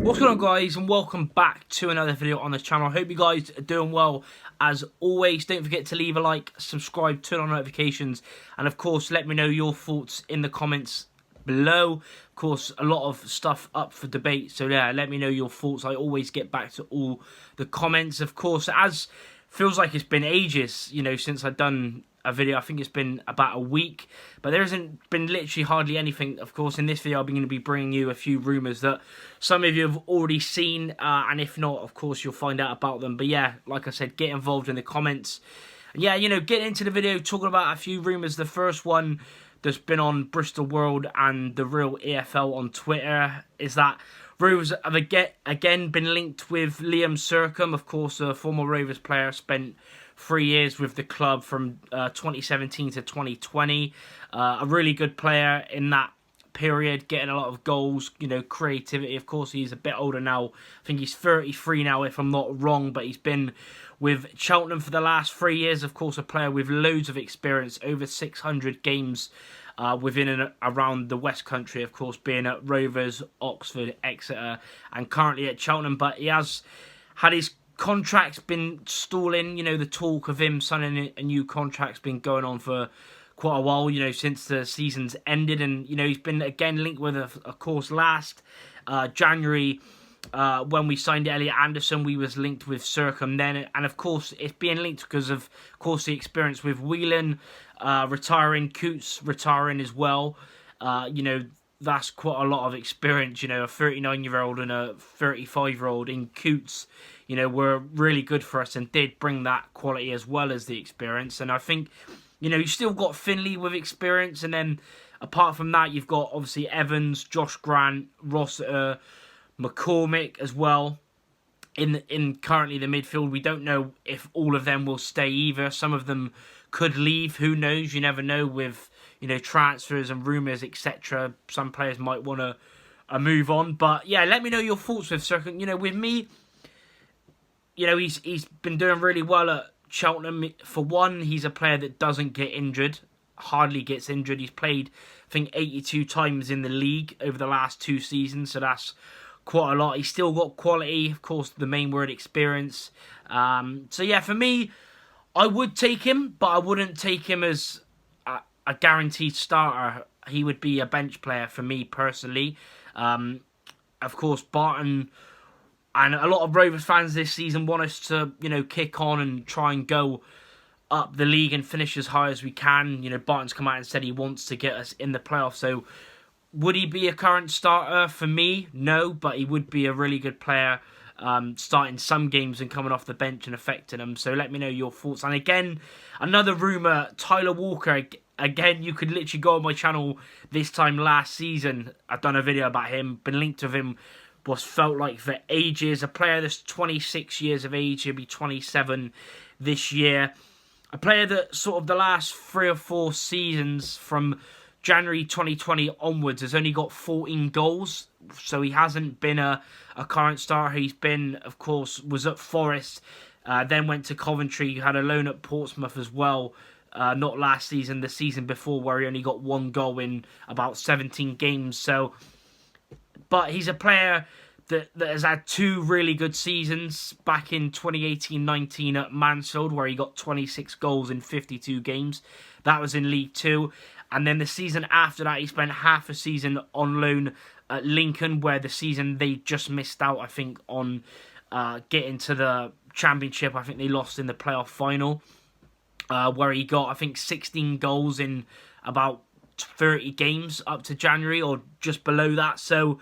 What's going on, guys, and welcome back to another video on this channel. I hope you guys are doing well. As always, don't forget to leave a like, subscribe, turn on notifications, and of course let me know your thoughts in the comments below. Of course, a lot of stuff up for debate, so yeah, let me know your thoughts. I always get back to all the comments. Of course, as feels like it's been ages, you know, since I've done a video. I think it's been about a week, but there hasn't been literally hardly anything. Of course, in this video, I'm going to be bringing you a few rumours that some of you have already seen, and if not, of course, you'll find out about them. But yeah, like I said, get involved in the comments. Yeah, you know, get into the video talking about a few rumours. The first one that's been on Bristol World and the Real EFL on Twitter is that Rovers have again been linked with Liam Sercombe. Of course, a former Rovers player, spent 3 years with the club from 2017 to 2020. A really good player in that period, getting a lot of goals, you know, creativity. Of course, he's a bit older now. I think he's 33 now, if I'm not wrong, but he's been with Cheltenham for the last 3 years. Of course, a player with loads of experience, over 600 games within and around the West Country, of course, being at Rovers, Oxford, Exeter, and currently at Cheltenham. But he has had his contract's been stalling. You know, the talk of him signing a new contract's been going on for quite a while, you know, since the season's ended. And, you know, he's been again linked with, of course, last January, when we signed Elliot Anderson, we was linked with Sercombe then. And, of course, it's being linked because of course, the experience with Whelan retiring, Coots retiring as well. You know, that's quite a lot of experience, you know, a 39-year-old and a 35-year-old in Coots, you know, were really good for us and did bring that quality as well as the experience. And I think, you know, you've still got Finley with experience, and then apart from that, you've got obviously Evans, Josh Grant, Rossiter, McCormick as well. In currently the midfield, we don't know if all of them will stay either. Some of them could leave. Who knows? You never know with, you know, transfers and rumours, etc. Some players might want to move on. But yeah, let me know your thoughts with Sercombe. You know, with me, you know, he's been doing really well at Cheltenham. For one, he's a player that doesn't get injured, hardly gets injured. He's played, I think, 82 times in the league over the last 2 seasons, so that's quite a lot. He's still got quality, of course, the main word, experience. So yeah, for me, I would take him, but I wouldn't take him as a guaranteed starter. He would be a bench player for me personally. Of course, Barton and a lot of Rovers fans this season want us to, you know, kick on and try and go up the league and finish as high as we can. You know, Barton's come out and said he wants to get us in the playoffs. So would he be a current starter? For me, no, but he would be a really good player, starting some games and coming off the bench and affecting them. So let me know your thoughts. And again, another rumour, Tyler Walker. Again, you could literally go on my channel this time last season. I've done a video about him, been linked with him, was felt like for ages. A player that's 26 years of age, he'll be 27 this year. A player that sort of the last 3 or 4 seasons from January 2020 onwards has only got 14 goals. So he hasn't been a current starter. He's been, of course, was at Forest, then went to Coventry, had a loan at Portsmouth as well. Not last season, the season before, where he only got 1 goal in about 17 games. So, but he's a player that has had 2 really good seasons back in 2018-19 at Mansfield, where he got 26 goals in 52 games. That was in League 2. And then the season after that, he spent half a season on loan at Lincoln, where the season they just missed out, I think, on getting to the Championship. I think they lost in the playoff final, where he got, I think, 16 goals in about 30 games up to January, or just below that. So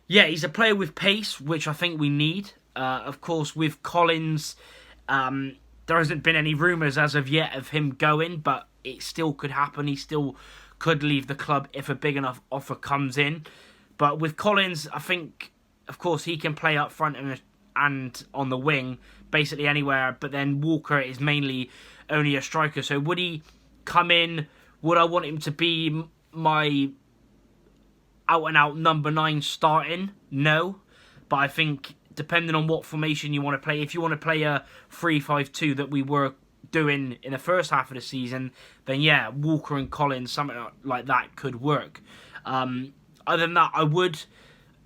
yeah, he's a player with pace, which I think we need. Of course, with Collins, there hasn't been any rumours as of yet of him going, but it still could happen. He still could leave the club if a big enough offer comes in. But with Collins, I think, of course, he can play up front and on the wing, basically anywhere. But then Walker is mainly only a striker. So would he come in? Would I want him to be my out-and-out number 9 starting? No. But I think, depending on what formation you want to play, if you want to play a 3-5-2 that we were doing in the first half of the season, then yeah, Walker and Collins, something like that could work. Other than that, I would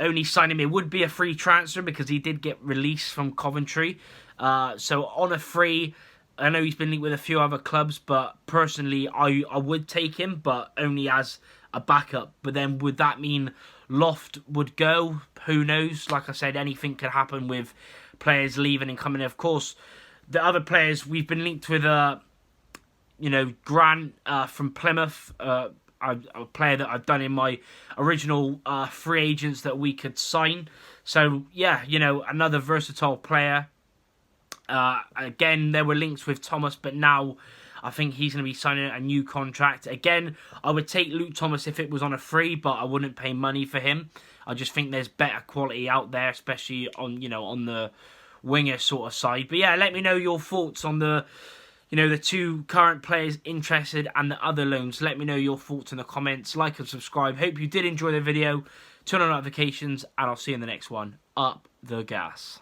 only signing him. It would be a free transfer because he did get released from Coventry. So on a free, I know he's been linked with a few other clubs, but personally, I would take him, but only as a backup. But then would that mean Loft would go? Who knows? Like I said, anything could happen with players leaving and coming in. Of course, the other players we've been linked with, Grant from Plymouth, a player that I've done in my original free agents that we could sign. So yeah, another versatile player. Again, there were links with Thomas, but now I think he's going to be signing a new contract. Again, I would take Luke Thomas if it was on a free, but I wouldn't pay money for him. I just think there's better quality out there, especially on on the winger sort of side. But yeah, let me know your thoughts on the the two current players interested and the other loans. Let me know your thoughts in the comments. Like and subscribe. Hope you did enjoy the video. Turn on notifications, and I'll see you in the next one. Up the gas.